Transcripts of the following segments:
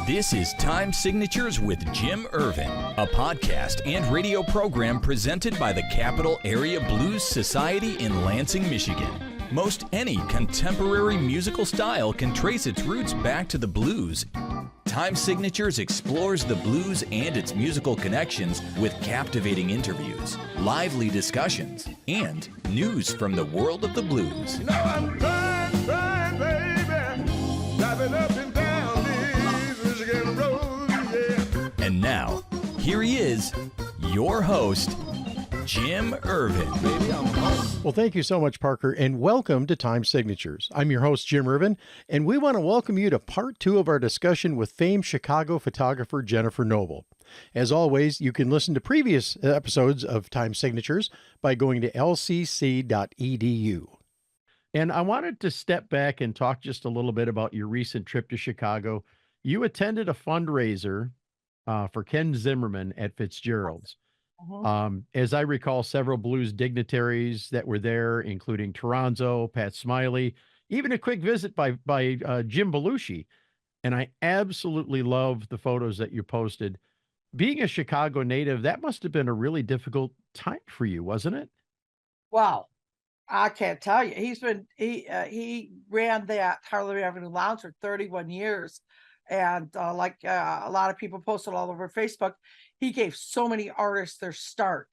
This is Time Signatures with Jim Ervin, a podcast and radio program presented by the Capital Area Blues Society in Lansing, Michigan. Most any contemporary musical style can trace its roots back to the blues. Time Signatures explores the blues and its musical connections with captivating interviews, lively discussions, and news from the world of the blues. You know, I'm trying, baby, driving up and down these Michigan roads, yeah. And now, here he is, your host, Jim Ervin. Baby, I'm home. Well, thank you so much, Parker, and welcome to Time Signatures. I'm your host, Jim Ervin, and we want to welcome you to part 2 of our discussion with famed Chicago photographer Jennifer Noble. As always, you can listen to previous episodes of Time Signatures by going to lcc.edu. And I wanted to step back and talk just a little bit about your recent trip to Chicago. You attended a fundraiser for Ken Zimmerman at Fitzgerald's. As I recall, several blues dignitaries that were there, including Toronzo, Pat Smiley, even a quick visit by Jim Belushi. And I absolutely love the photos that you posted. Being a Chicago native, that must have been a really difficult time for you, wasn't it? Wow. I can't tell you. He ran that Harlem Avenue Lounge for 31 years. And like a lot of people posted all over Facebook, he gave so many artists their start,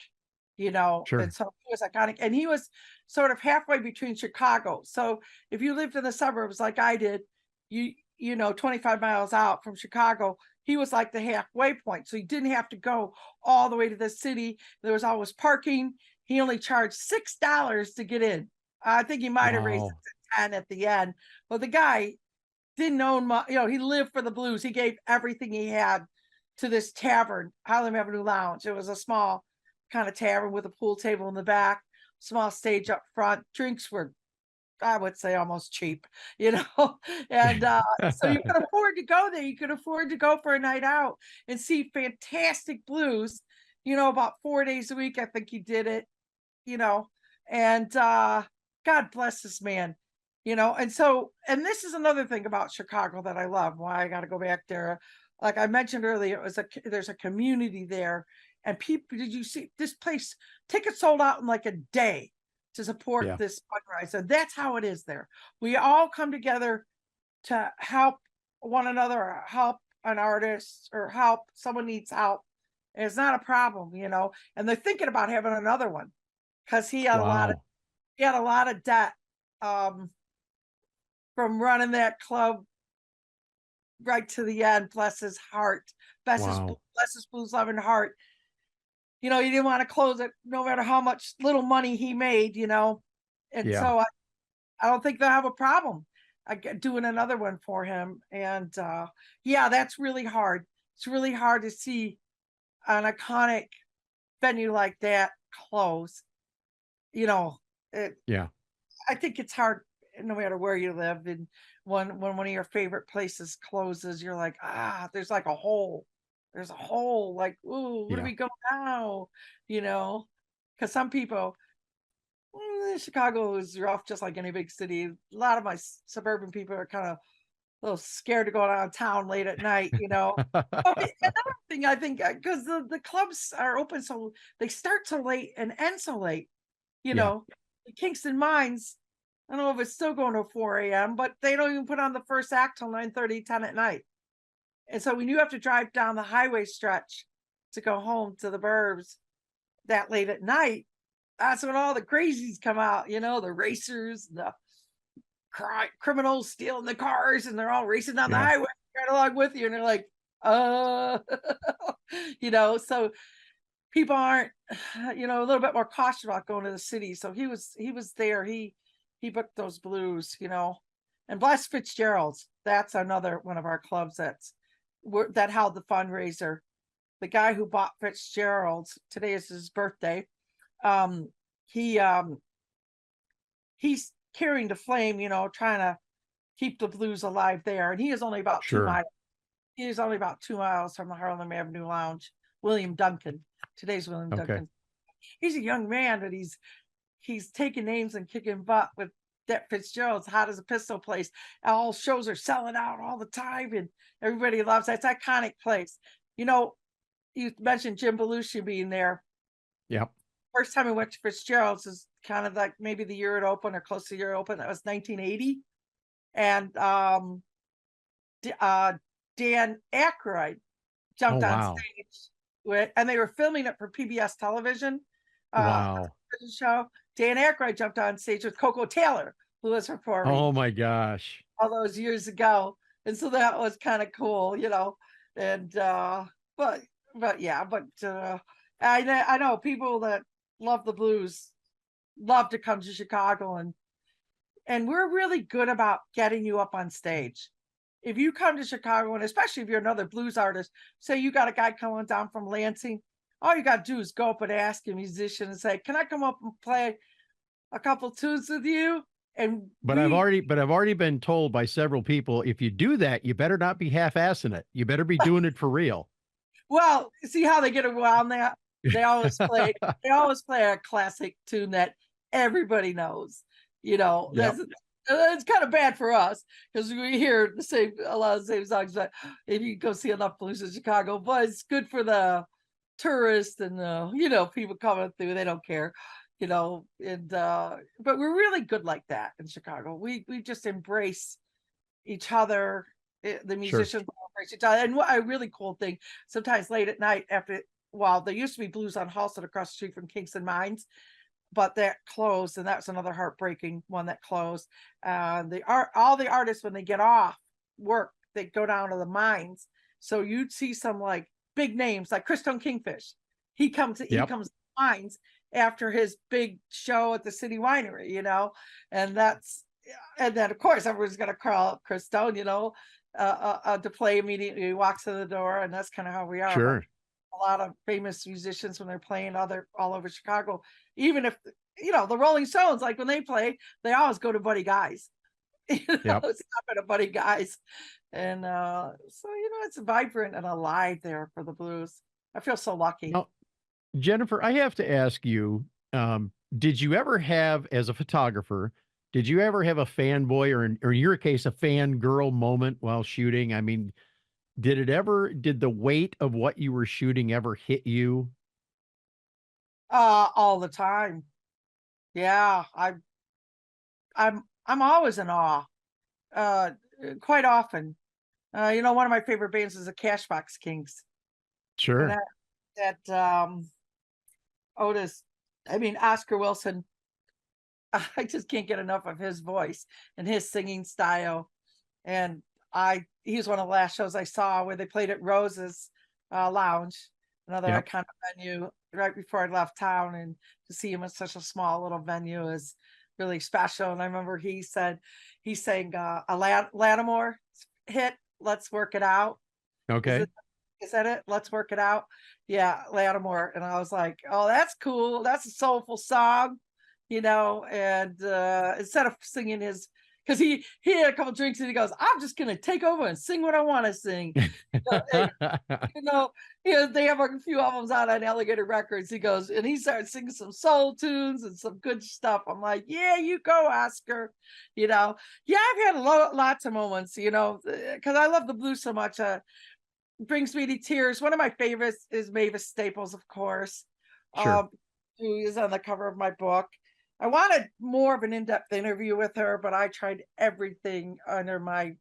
you know. Sure. And so he was iconic. And he was sort of halfway between Chicago. So if you lived in the suburbs like I did, you know, 25 miles out from Chicago, he was like the halfway point. So you didn't have to go all the way to the city. There was always parking. He only charged $6 to get in. I think he might have raised it to 10 at the end. But the guy didn't own much, you know, he lived for the blues. He gave everything he had to this tavern, Harlem Avenue Lounge. It was a small kind of tavern with a pool table in the back, small stage up front. Drinks were, I would say, almost cheap, you know. And so you could afford to go there. You could afford to go for a night out and see fantastic blues, you know, about 4 days a week. I think he did it, you know. And God bless this man. You know, and this is another thing about Chicago that I love, why I got to go back there. Like I mentioned earlier, there's a community there, and people, did you see this place? Tickets sold out in like a day to support this fundraiser. That's how it is there. We all come together to help one another, or help an artist, or help someone needs help. And it's not a problem, you know. And they're thinking about having another one because he had a lot of debt. From running that club right to the end, bless his heart, bless his blues loving heart. You know, he didn't want to close it no matter how much little money he made, you know. And so I don't think they'll have a problem doing another one for him. And that's really hard. It's really hard to see an iconic venue like that close. You know, I think it's hard no matter where you live, and when one of your favorite places closes, you're like, there's like a hole. There's a hole, like, ooh, where do we go now? You know, because some people, Chicago is rough, just like any big city. A lot of my suburban people are kind of a little scared to go downtown late at night, you know. Another thing, I think, because the clubs are open, so they start so late and end so late, you know. The Kingston Mines, I don't know if it's still going to 4 a.m., but they don't even put on the first act till 9:30, 10 at night. And so when you have to drive down the highway stretch to go home to the burbs that late at night, that's when all the crazies come out, you know, the racers, the criminals stealing the cars, and they're all racing down the highway right along with you. And they're like, you know, so people aren't, you know, a little bit more cautious about going to the city. So he was there. He booked those blues, you know. And bless Fitzgerald's. That's another one of our clubs that held the fundraiser. The guy who bought Fitzgerald's, today is his birthday. He's carrying the flame, you know, trying to keep the blues alive there. And he is only about 2 miles. He is only about 2 miles from the Harlem Avenue Lounge. William Duncan. Today's William Duncan. He's a young man, but he's taking names and kicking butt with that Fitzgerald's Hot as a Pistol place. All shows are selling out all the time, and everybody loves that. It's an iconic place. You know, you mentioned Jim Belushi being there. Yep. First time I went to Fitzgerald's is kind of like maybe the year it opened or close to the year it opened. That was 1980. And Dan Aykroyd jumped on wow. stage with, and they were filming it for PBS television. Wow. Show. Dan Aykroyd jumped on stage with Coco Taylor, who was performing Oh my gosh. all those years ago. And so that was kind of cool, you know. And but yeah, but I know people that love the blues love to come to Chicago, and we're really good about getting you up on stage. If you come to Chicago, and especially if you're another blues artist, say you got a guy coming down from Lansing, all you got to do is go up and ask a musician and say, "Can I come up and play a couple tunes with you?" And I've already been told by several people, if you do that, you better not be half-assing it. You better be doing it for real. Well, see how they get around that? They always play a classic tune that everybody knows. You know, Yep. it's kind of bad for us because we hear a lot of the same songs. But if you go see enough blues in Chicago, but it's good for the tourists and people coming through. They don't care, and but we're really good like that in Chicago. We just embrace each other. The musicians embrace each other. And what a really cool thing, sometimes late at night there used to be Blues on Halsted across the street from Kingston Mines, but that closed, and that's another heartbreaking one that closed. All the artists, when they get off work, they go down to the mines. So you'd see some like big names like Christone Kingfish. He comes to the mines after his big show at the City Winery, and then of course everyone's gonna call up Christone, to play immediately. He walks in the door, and that's kind of how we are. Sure. A lot of famous musicians, when they're playing all over Chicago, even if the Rolling Stones, like when they play, they always go to Buddy Guy's. Stop at a Buddy Guy's, and so it's vibrant and alive there for the blues. I feel so lucky. Now, Jennifer, I have to ask you, did you ever have, as a photographer, did you ever have a fanboy or in your case, a fangirl moment while shooting? I mean, did the weight of what you were shooting ever hit you? All the time. Yeah, I'm always in awe. Quite often. One of my favorite bands is the Cashbox Kings. Sure. And that Oscar Wilson. I just can't get enough of his voice and his singing style. And he was one of the last shows I saw where they played at Rose's Lounge, another iconic venue, right before I left town. And to see him in such a small little venue is really special. And I remember he sang a Lattimore hit, "Let's Work It Out." Okay. Is that it? "Let's Work It Out." Yeah, Lattimore. And I was like, oh, that's cool. That's a soulful song, and instead of singing because he had a couple drinks and he goes, "I'm just gonna take over and sing what I want to sing." They have a few albums out on Alligator Records. He goes and he started singing some soul tunes and some good stuff. I'm like, yeah, you go, Oscar. Yeah, I've had lots of moments, because I love the blues so much. Brings me to tears. One of my favorites is Mavis Staples, of course. Sure. Who is on the cover of my book. I wanted more of an in-depth interview with her, but I tried everything under my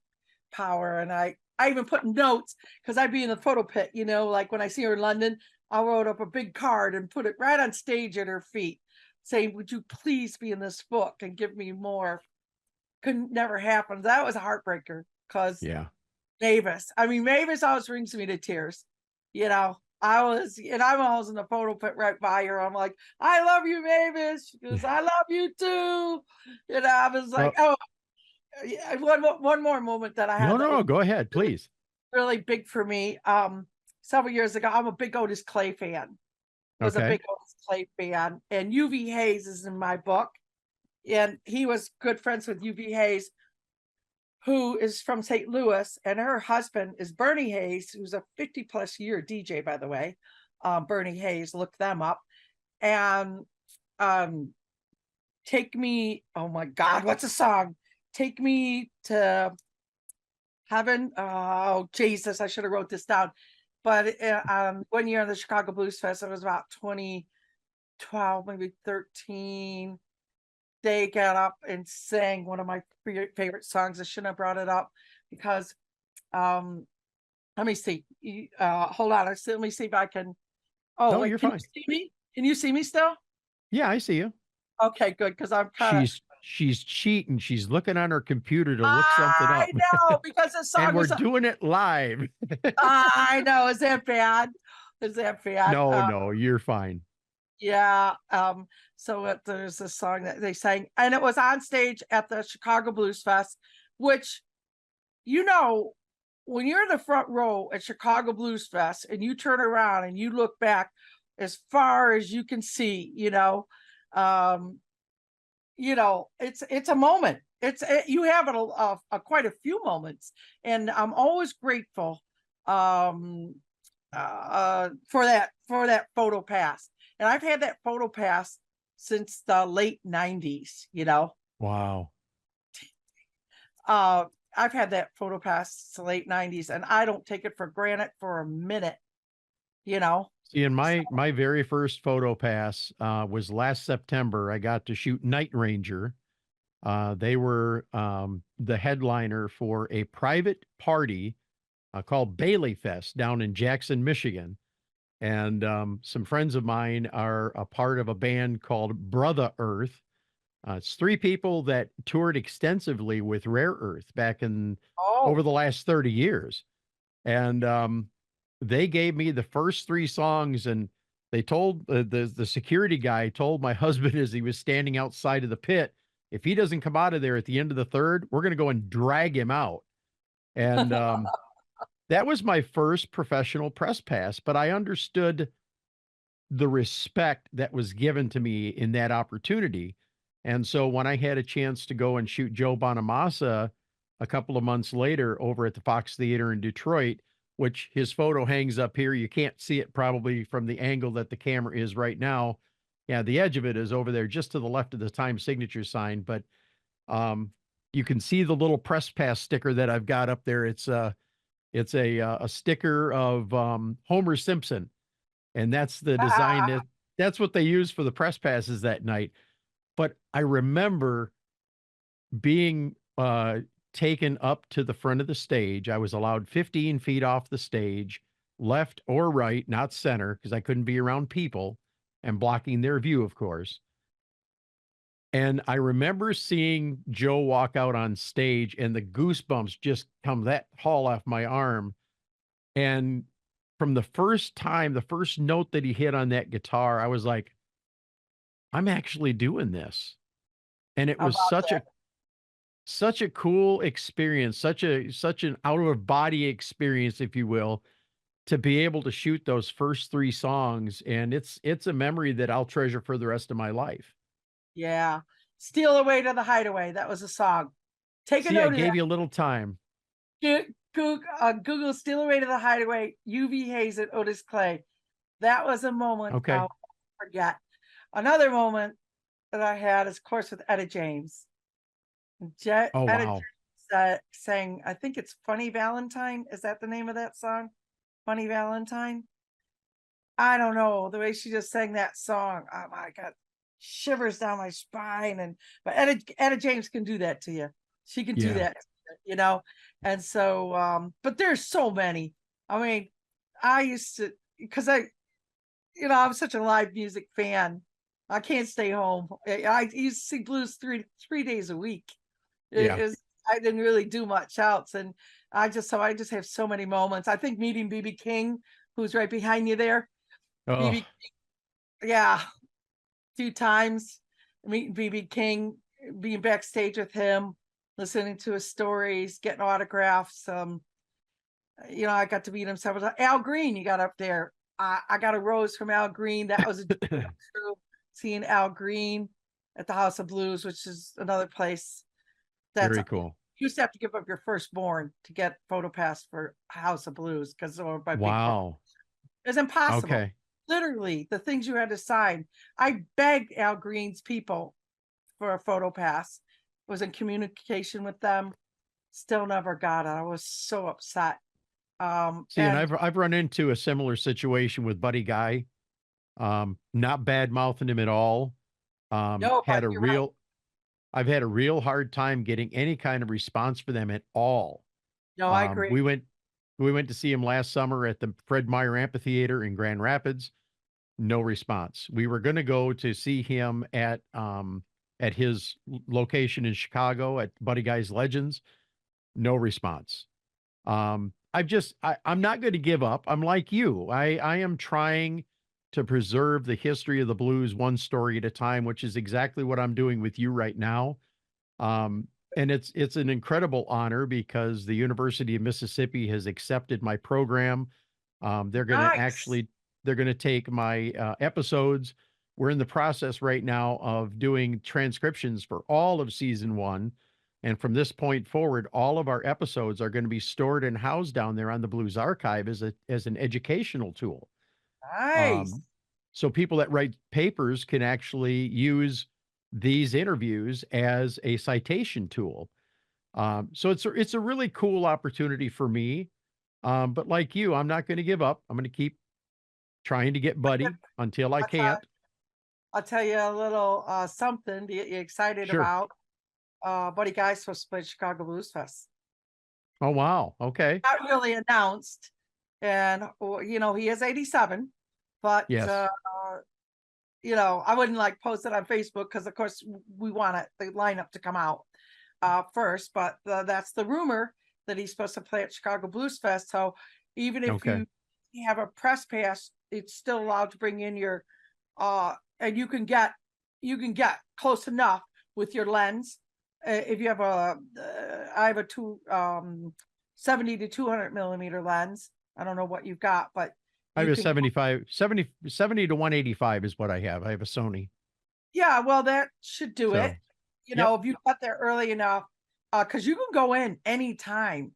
power. And I even put notes, because I'd be in the photo pit, like when I see her in London, I wrote up a big card and put it right on stage at her feet saying, "Would you please be in this book and give me more?" Couldn't never happen. That was a heartbreaker because Mavis always brings me to tears. I'm always in the photo pit right by her. I'm like, "I love you, Mavis." She goes, "I love you too." I was like, one more moment that I had. No, go ahead, please. Really big for me. Several years ago, I'm a big Otis Clay fan. I was a big Otis Clay fan, and UV Hayes is in my book, and he was good friends with UV Hayes, who is from St. Louis, and her husband is Bernie Hayes, who's a 50+ year DJ, by the way. Bernie Hayes, look them up. And Take Me, oh my God, what's the song? Take Me to Heaven. Oh, Jesus, I should have wrote this down. But 1 year on the Chicago Blues Fest, it was about 2012, maybe 13. They got up and sang one of my favorite songs. I shouldn't have brought it up because, let me see. Hold on. Let me see if I can. Oh, No, wait, you're can fine. you see me? Can you see me still? Yeah, I see you. Okay, good. Because I'm kind of. She's cheating. She's looking on her computer to look something I up. know because the And song we're was. doing it live. I know. Is that bad? Is that bad? No, you're fine. Yeah. So there's a song that they sang, and it was on stage at the Chicago Blues Fest, which, when you're in the front row at Chicago Blues Fest and you turn around and you look back as far as you can see, um, it's a moment. You have quite a few moments, and I'm always grateful for that photo pass. And I've had that photo pass since the late 90s. Wow. I've had that photo pass since the late 90s, and I don't take it for granted for a minute. See, in my very first photo pass was last September. I got to shoot Night Ranger. They were the headliner for a private party called Bailey Fest down in Jackson, Michigan. And some friends of mine are a part of a band called Brother Earth. It's three people that toured extensively with Rare Earth back in over the last 30 years. And they gave me the first three songs, and they told the security guy told my husband as he was standing outside of the pit, if he doesn't come out of there at the end of the third, we're going to go and drag him out. And that was my first professional press pass, but I understood the respect that was given to me in that opportunity. And so when I had a chance to go and shoot Joe Bonamassa a couple of months later over at the Fox Theater in Detroit, which his photo hangs up here. You can't see it probably from the angle that the camera is right now. Yeah, the edge of it is over there just to the left of the Time signature sign, but you can see the little press pass sticker that I've got up there. It's a sticker of Homer Simpson, and that's the design. That's what they used for the press passes that night. But I remember being taken up to the front of the stage. I was allowed 15 feet off the stage, left or right, not center, because I couldn't be around people and blocking their view, of course. And I remember seeing Joe walk out on stage, and the goosebumps just come that haul off my arm. And from the first time, the first note that he hit on that guitar, I was like, I'm actually doing this. And it was such a cool experience, such an out of body experience, if you will, to be able to shoot those first three songs. And it's a memory that I'll treasure for the rest of my life. Yeah. Steal Away to the Hideaway. That was a song. Take a See, note I of that. gave you a little time. Google Steal Away to the Hideaway, UV Hayes and Otis Clay. That was a moment Okay. I'll never forget. Another moment that I had is, of course, with Etta James. Oh, Etta wow. James sang, I think it's Funny Valentine. Is that the name of that song? Funny Valentine? I don't know. The way she just sang that song, oh my God, shivers down my spine. But Etta James can do that to you. She can do Yeah. that, And so, but there's so many. I mean, I used to, because I'm such a live music fan. I can't stay home. I used to see blues three days a week. Yeah. I didn't really do much else, and I just have so many moments. I think meeting BB King, who's right behind you there, Oh, BB King, yeah, 2 times meeting BB King, being backstage with him, listening to his stories, getting autographs. I got to meet him several times. Al Green, you got up there. I got a rose from Al Green. That was a true seeing Al Green at the House of Blues, which is another place. very cool. You used to have to give up your firstborn to get photo pass for House of Blues because Wow. it's impossible. Okay. Literally, the things you had to sign. I begged Al Green's people for a photo pass. Was in communication with them. Still never got it. I was so upset. See, and I've run into a similar situation with Buddy Guy. Not bad mouthing him at all. no, Had but a you're right. real, I've had a real hard time getting any kind of response for them at all. No, I agree. We went to see him last summer at the Fred Meyer Amphitheater in Grand Rapids. No response. We were going to go to see him at his location in Chicago at Buddy Guy's Legends. No response. I'm not going to give up. I'm like you. I am trying to preserve the history of the blues one story at a time, which is exactly what I'm doing with you right now. And it's an incredible honor because the University of Mississippi has accepted my program. They're going to take my episodes. We're in the process right now of doing transcriptions for all of season 1. And from this point forward, all of our episodes are going to be stored and housed down there on the Blues Archive as an educational tool. Nice. So people that write papers can actually use these interviews as a citation tool. So it's a really cool opportunity for me. But like you, I'm not going to give up. I'm going to keep trying to get Buddy until I can't. I'll tell you a little something to get you excited Sure. about. Buddy Guy's supposed to play at Chicago Blues Fest. Oh, wow. Okay. Not really announced. And, you know, he is 87, but, Yes. you know, I wouldn't like post it on Facebook because, of course, we want the lineup to come out first. But that's the rumor that he's supposed to play at Chicago Blues Fest. So even if you have a press pass, it's still allowed to bring in your, and you can get close enough with your lens. If you have I have a 70 to 200 millimeter lens. I don't know what you've got, but I have a 70 to 185 is what I have. I have a Sony. Yeah, well, that should do it. You know, if you got there early enough, because you can go in anytime.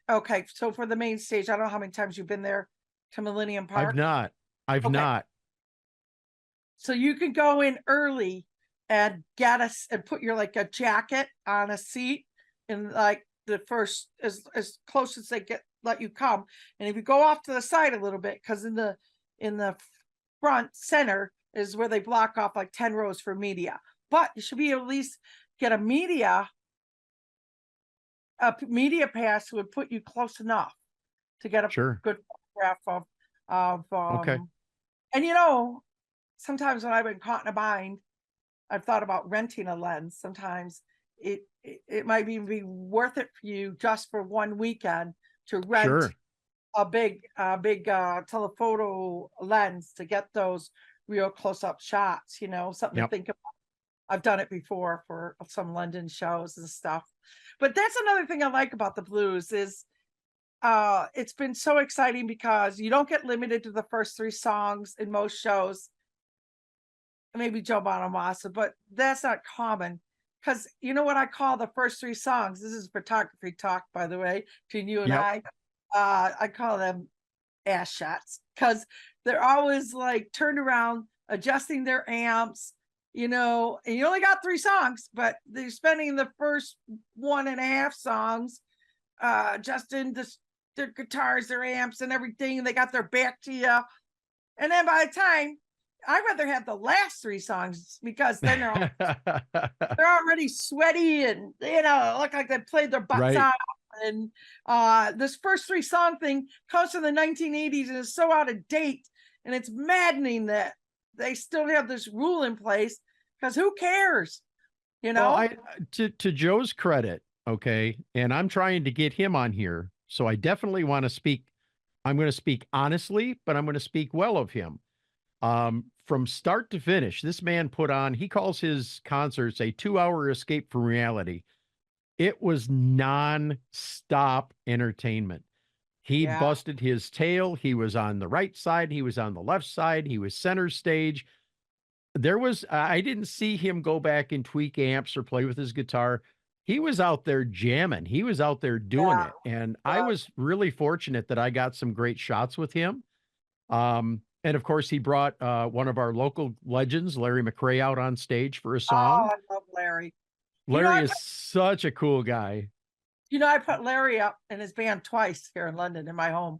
Okay, so for the main stage, I don't know how many times you've been there to Millennium Park. I've not. So you can go in early and get us and put your like a jacket on a seat in like the first as close as they let you come. And if you go off to the side a little bit, because in the front center is where they block off like 10 rows for media. But you should be able to at least get a media pass would put you close enough to get a good photograph of okay. And you know, sometimes when I've been caught in a bind, I've thought about renting a lens. Sometimes it might even be worth it for you just for one weekend to rent a big telephoto lens to get those real close-up shots, you know, something to think about. I've done it before for some London shows and stuff. But that's another thing I like about the blues is it's been so exciting because you don't get limited to the first 3 songs in most shows. Maybe Joe Bonamassa, but that's not common. Because you know what I call the first 3 songs? This is photography talk, by the way, between you and I call them ass shots because they're always like turned around, adjusting their amps, you know, and you only got 3 songs, but they're spending the first 1.5 songs adjusting their guitars, their amps, and everything. And they got their back to you. And then by the time, I'd rather have the last 3 songs because then they're already sweaty and, you know, look like they played their butts out. And this first 3 song thing comes from the 1980s and is so out of date. And it's maddening that they still have this rule in place because who cares? You know, well, to Joe's credit, okay, and I'm trying to get him on here. So I definitely want to speak. I'm going to speak honestly, but I'm going to speak well of him. From start to finish, this man put on, he calls his concerts a 2-hour escape from reality. It was non-stop entertainment. He busted his tail. He was on the right side. He was on the left side. He was center stage. I didn't see him go back and tweak amps or play with his guitar. He was out there jamming. He was out there doing it. And I was really fortunate that I got some great shots with him. And of course, he brought one of our local legends, Larry McRae, out on stage for a Oh, song. I love Larry. You know, Larry is such a cool guy. I put Larry up in his band twice here in London in my home.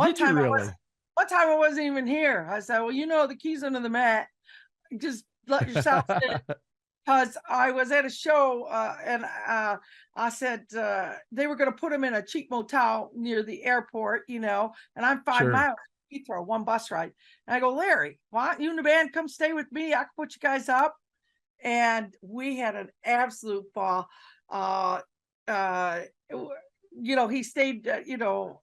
Did you really? One time I wasn't even here. I said, well, the keys under the mat. Just let yourself in. Because I was at a show and I said they were going to put him in a cheap motel near the airport, and I'm 5 Sure. miles. Heathrow, one bus ride. And I go, Larry, why don't you and the band come stay with me? I can put you guys up. And we had an absolute ball. He stayed, I don't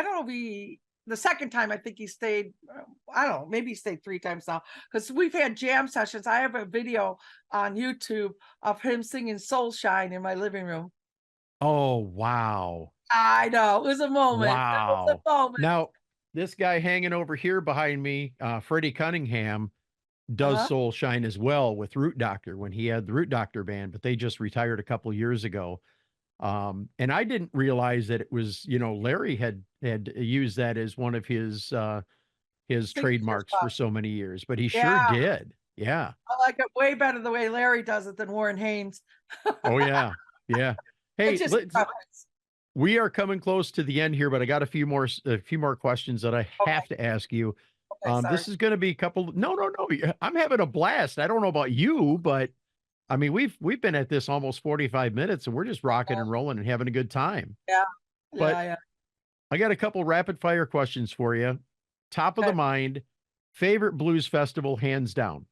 know if the second time I think he stayed, I don't know, maybe he stayed 3 times now, because we've had jam sessions. I have a video on YouTube of him singing Soul Shine in my living room. Oh, wow. I know, it was a moment. Wow. It was a moment. Now, this guy hanging over here behind me, Freddie Cunningham, does Soul Shine as well with Root Doctor when he had the Root Doctor band, but they just retired a couple years ago. And I didn't realize that it was, Larry had used that as one of his trademarks for so many years, but he sure did. Yeah. I like it way better the way Larry does it than Warren Haynes. Oh yeah. Yeah. Hey, we are coming close to the end here, but I got a few more questions that I have to ask you. Okay, this is going to be a couple. No. I'm having a blast. I don't know about you, but I mean, we've been at this almost 45 minutes and we're just rocking and rolling and having a good time. Yeah. But I got a couple rapid fire questions for you. Top of the mind, favorite blues festival, hands down.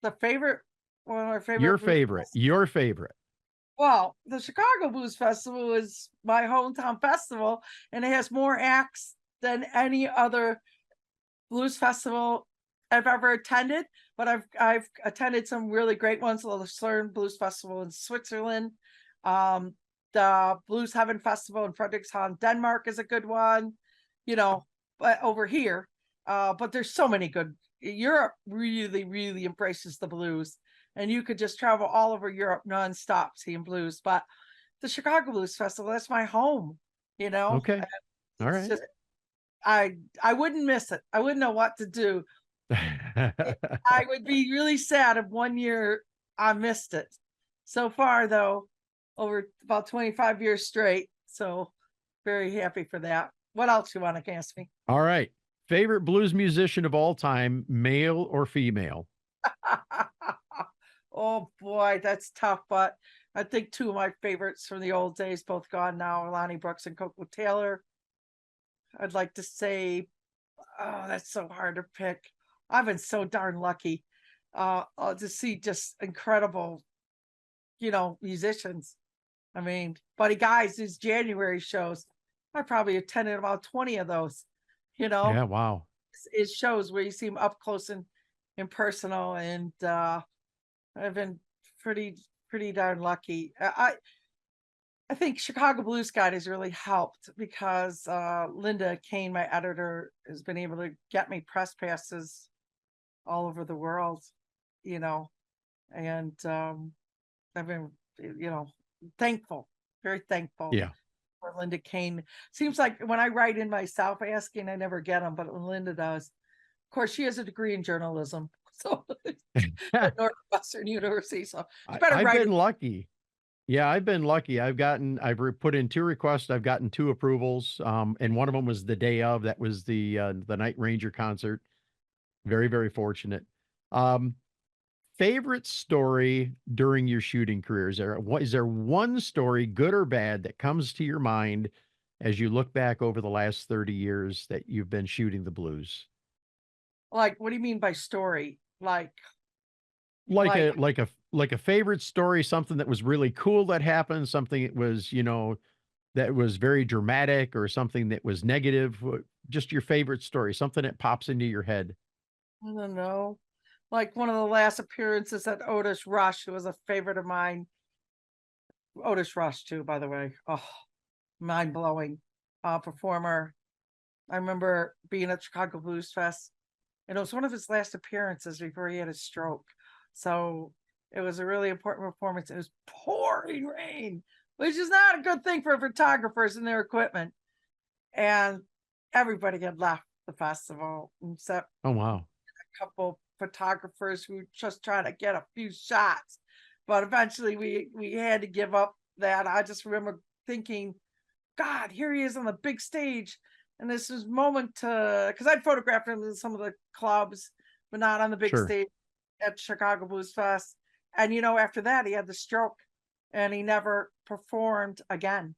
One of my favorite. Your favorite. Well, the Chicago Blues Festival is my hometown festival, and it has more acts than any other blues festival I've ever attended. But I've attended some really great ones. The Lucerne Blues Festival in Switzerland, the Blues Heaven Festival in Frederikshavn, Denmark is a good one. But over here, but there's so many good. Europe really, really embraces the blues. And you could just travel all over Europe nonstop seeing blues. But the Chicago Blues Festival, that's my home, Okay. All right. I wouldn't miss it. I wouldn't know what to do. I would be really sad if one year I missed it. So far, though, over about 25 years straight. So very happy for that. What else you want to ask me? All right. Favorite blues musician of all time, male or female? Oh boy, that's tough, but I think 2 of my favorites from the old days, both gone now, Lonnie Brooks and Coco Taylor. I'd like to say, oh, that's so hard to pick. I've been so darn lucky to see just incredible, musicians. I mean, Buddy Guy's his January shows. I probably attended about 20 of those, Yeah, wow. His shows where you see him up close and personal, and I've been pretty darn lucky. I think Chicago Blues Guide has really helped because Linda Kane, my editor, has been able to get me press passes all over the world, and I've been, thankful, very thankful. Yeah. For Linda Kane. Seems like when I write in myself asking, I never get them, but when Linda does, of course, she has a degree in journalism. So at Northwestern University. So I've been lucky. Yeah, I've been lucky. I've put in 2 requests. I've gotten 2 approvals. And one of them was the day of. That was the Night Ranger concert. Very, very fortunate. Favorite story during your shooting career? Is there one story, good or bad, that comes to your mind as you look back over the last 30 years that you've been shooting the blues? Like, what do you mean by story? Like a favorite story, something that was really cool that happened, something that was, that was very dramatic, or something that was negative. Just your favorite story, something that pops into your head. I don't know. Like one of the last appearances at Otis Rush, who was a favorite of mine. Otis Rush, too, by the way. Oh, mind-blowing performer. I remember being at Chicago Blues Fest, and it was one of his last appearances before he had a stroke. So it was a really important performance. It was pouring rain, which is not a good thing for photographers and their equipment. And everybody had left the festival. And so Oh, wow. a couple photographers who were just trying to get a few shots, but eventually we had to give up that. I just remember thinking, God, here he is on the big stage. And this was moment to, because I'd photographed him in some of the clubs, but not on the big Sure. stage at Chicago Blues Fest. And, you know, after that, he had the stroke and he never performed again.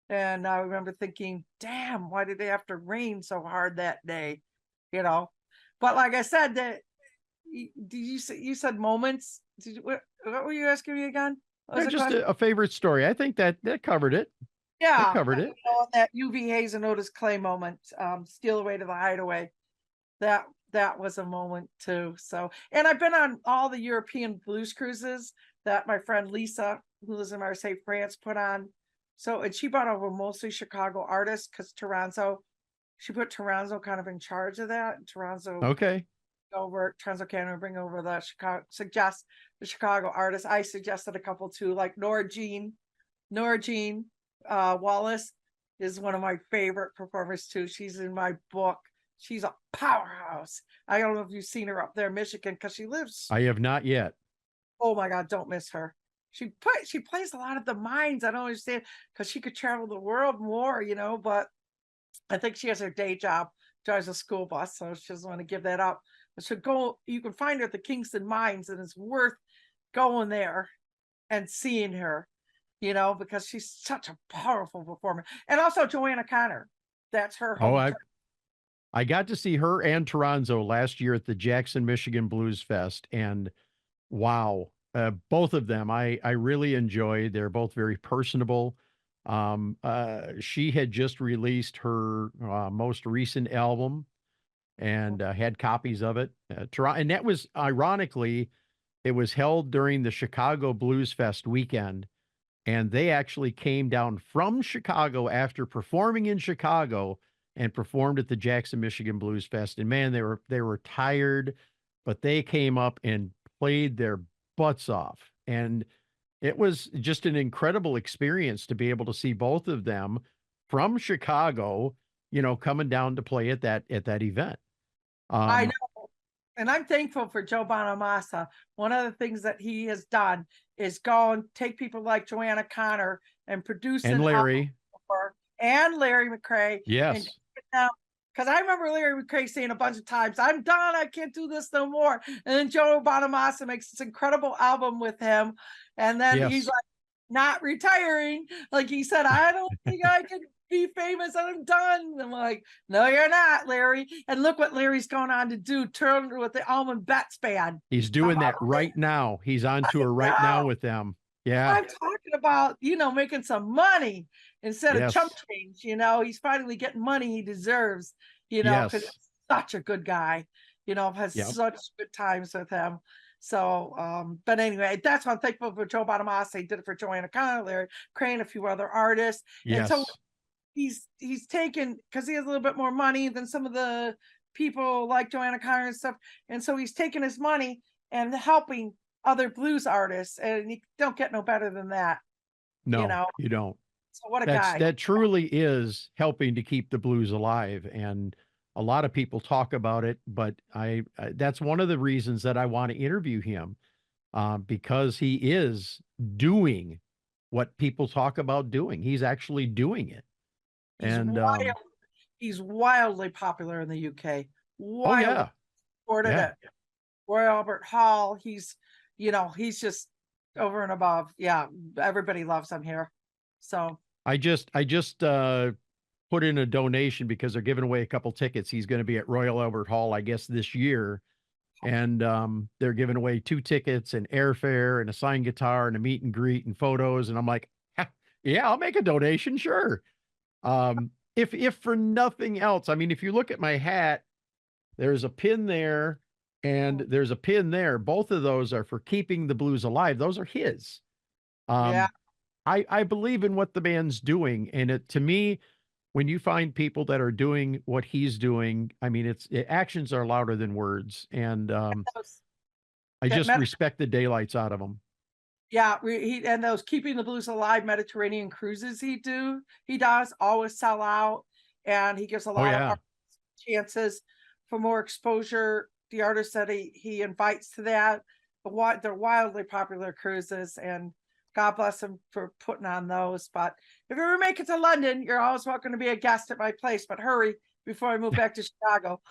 And I remember thinking, damn, why did they have to rain so hard that day? You know, but like I said, that did you said moments? Did you, what were you asking me again? What was Yeah, the just question? a favorite story. I think that covered it. That Yeah, covered it. you know, that UV Hayes and Otis Clay moment, Steal Away to the Hideaway. That was a moment too. So, and I've been on all the European blues cruises that my friend Lisa, who lives in Marseille, France, put on. So, and she brought over mostly Chicago artists because she put Toronto kind of in charge of that. Toronto Okay. Toronto Canada bring over the Chicago artists. I suggested a couple too, like Nora Jean Wallace is one of my favorite performers too. She's in my book. She's a powerhouse. I don't know if you've seen her up there in Michigan because she lives. I have not yet. Oh my God, don't miss her. She plays a lot of the mines. I don't understand because she could travel the world more, you know, but I think she has her day job, drives a school bus, so she doesn't want to give that up. But she'll go, you can find her at the Kingston Mines, and it's worth going there and seeing her, you know, because she's such a powerful performer. And also Joanna Connor. That's her home. Oh, I got to see her and Toronto last year at the Jackson, Michigan Blues Fest, and wow, both of them I really enjoyed. They're both very personable. She had just released her most recent album and had copies of it. And that was ironically, it was held during the Chicago Blues Fest weekend, and they actually came down from Chicago after performing in Chicago and performed at the Jackson, Michigan Blues Fest. And man, they were tired, but they came up and played their butts off. And it was just an incredible experience to be able to see both of them from Chicago, you know, coming down to play at that event. I know. And I'm thankful for Joe Bonamassa. One of the things that he has done is go and take people like Joanna Connor and produce And Larry. And Larry McCray. Yes. Because I remember Larry McCray saying a bunch of times, I'm done, I can't do this no more. And then Joe Bonamassa makes this incredible album with him. And then he's like, not retiring. Like he said, I don't think I can be famous. I'm done. I'm like, no, you're not, Larry. And look what Larry's going on to do. Turn with the Almond Betts band. He's doing that right now. He's on tour right now with them. Yeah. I'm talking about, you know, making some money instead of chump change. You know, he's finally getting money he deserves, you know, because he's such a good guy, you know, has such good times with him. So, but anyway, that's why I'm thankful for Joe Bonamassa. He did it for Joanna Connor, Larry Crane, a few other artists. And so he's taken, because he has a little bit more money than some of the people like Joanna Connor and stuff. And so he's taking his money and helping other blues artists, and you don't get no better than that. No, you know, you don't. So what a guy. That truly is helping to keep the blues alive. And a lot of people talk about it, but that's one of the reasons that I want to interview him, because he is doing what people talk about doing. He's actually doing it. He's wildly popular in the UK. Wildly supported at Royal Albert Hall. He's, you know, he's just over and above. Yeah, everybody loves him here. So I just put in a donation because they're giving away a couple tickets. He's going to be at Royal Albert Hall, I guess, this year. And they're giving away 2 tickets and airfare and a signed guitar and a meet and greet and photos. And I'm like, yeah, I'll make a donation. Sure. If for nothing else, I mean, if you look at my hat, there's a pin there and there's a pin there. Both of those are for keeping the blues alive. Those are his. I believe in what the band's doing. And to me, when you find people that are doing what he's doing, I mean, actions are louder than words. And I just respect the daylights out of them. Yeah, and those Keeping the Blues Alive Mediterranean cruises he does always sell out, and he gives a lot of chances for more exposure. The artists that he invites to that, they're wildly popular cruises, and God bless him for putting on those. But if you ever make it to London, you're always welcome to be a guest at my place, but hurry before I move back to Chicago.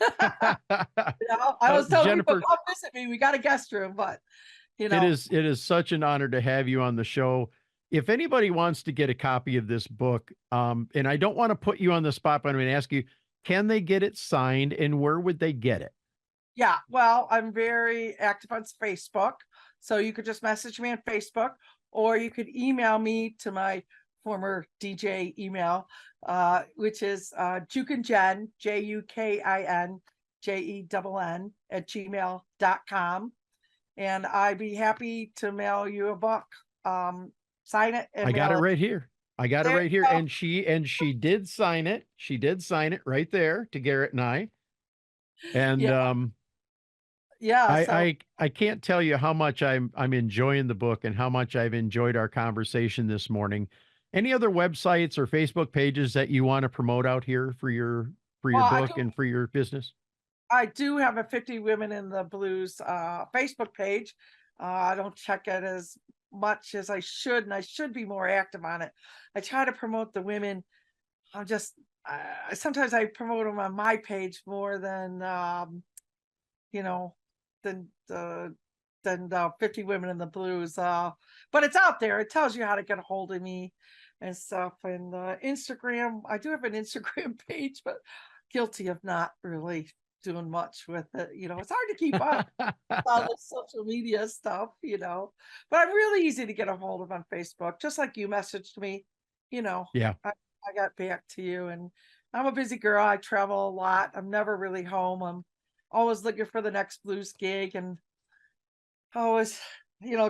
I always tell people, come visit me. We got a guest room, but it is such an honor to have you on the show. If anybody wants to get a copy of this book, and I don't want to put you on the spot, but I'm going to ask you, can they get it signed, and where would they get it? Yeah, well, I'm very active on Facebook, so you could just message me on Facebook, or you could email me to my former DJ email, which is jukinjen, JUKINJENN @gmail.com. And I'd be happy to mail you a book. Sign it. And I got it right here. I got it right here. And she did sign it. She did sign it right there to Garrett and I. And I can't tell you how much I'm enjoying the book and how much I've enjoyed our conversation this morning. Any other websites or Facebook pages that you want to promote out here for your book and for your business? I do have a 50 Women in the Blues Facebook page. I don't check it as much as I should, and I should be more active on it. I try to promote the women. Sometimes I promote them on my page more than than 50 Women in the Blues. But it's out there. It tells you how to get a hold of me and stuff. And Instagram, I do have an Instagram page, but guilty of not really doing much with it. It's hard to keep up with all this social media stuff, but I'm really easy to get a hold of on Facebook. Just like you messaged me, Yeah. I got back to you, and I'm a busy girl. I travel a lot. I'm never really home. I'm always looking for the next blues gig, and always,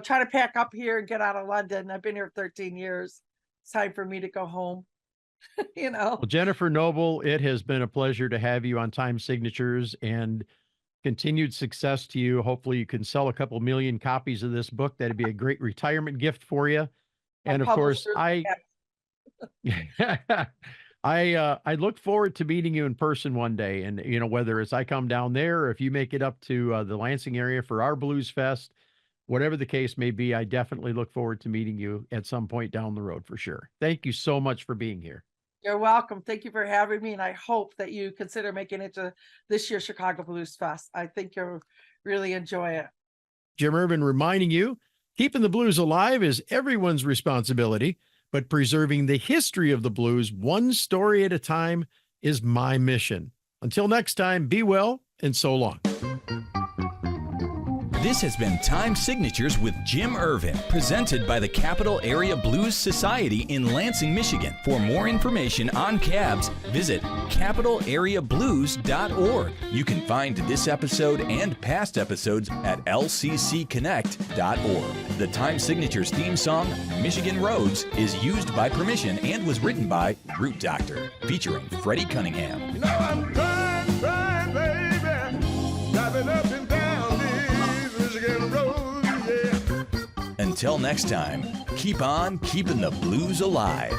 try to pack up here and get out of London. I've been here 13 years. It's time for me to go home. Well, Jennifer Noble, it has been a pleasure to have you on Time Signatures, and continued success to you. Hopefully you can sell a couple million copies of this book. That'd be a great retirement gift for you. And of course, I look forward to meeting you in person one day. And, whether it's I come down there or if you make it up to the Lansing area for our Blues Fest, whatever the case may be, I definitely look forward to meeting you at some point down the road for sure. Thank you so much for being here. You're welcome. Thank you for having me. And I hope that you consider making it to this year's Chicago Blues Fest. I think you'll really enjoy it. Jim Ervin reminding you, keeping the blues alive is everyone's responsibility, but preserving the history of the blues one story at a time is my mission. Until next time, be well and so long. This has been Time Signatures with Jim Ervin, presented by the Capital Area Blues Society in Lansing, Michigan. For more information on cabs, visit capitalareablues.org. You can find this episode and past episodes at lccconnect.org. The Time Signatures theme song, Michigan Roads, is used by permission and was written by Root Doctor, featuring Freddie Cunningham. I'm trying, baby, driving up and down Michigan road, yeah. Until next time, keep on keeping the blues alive.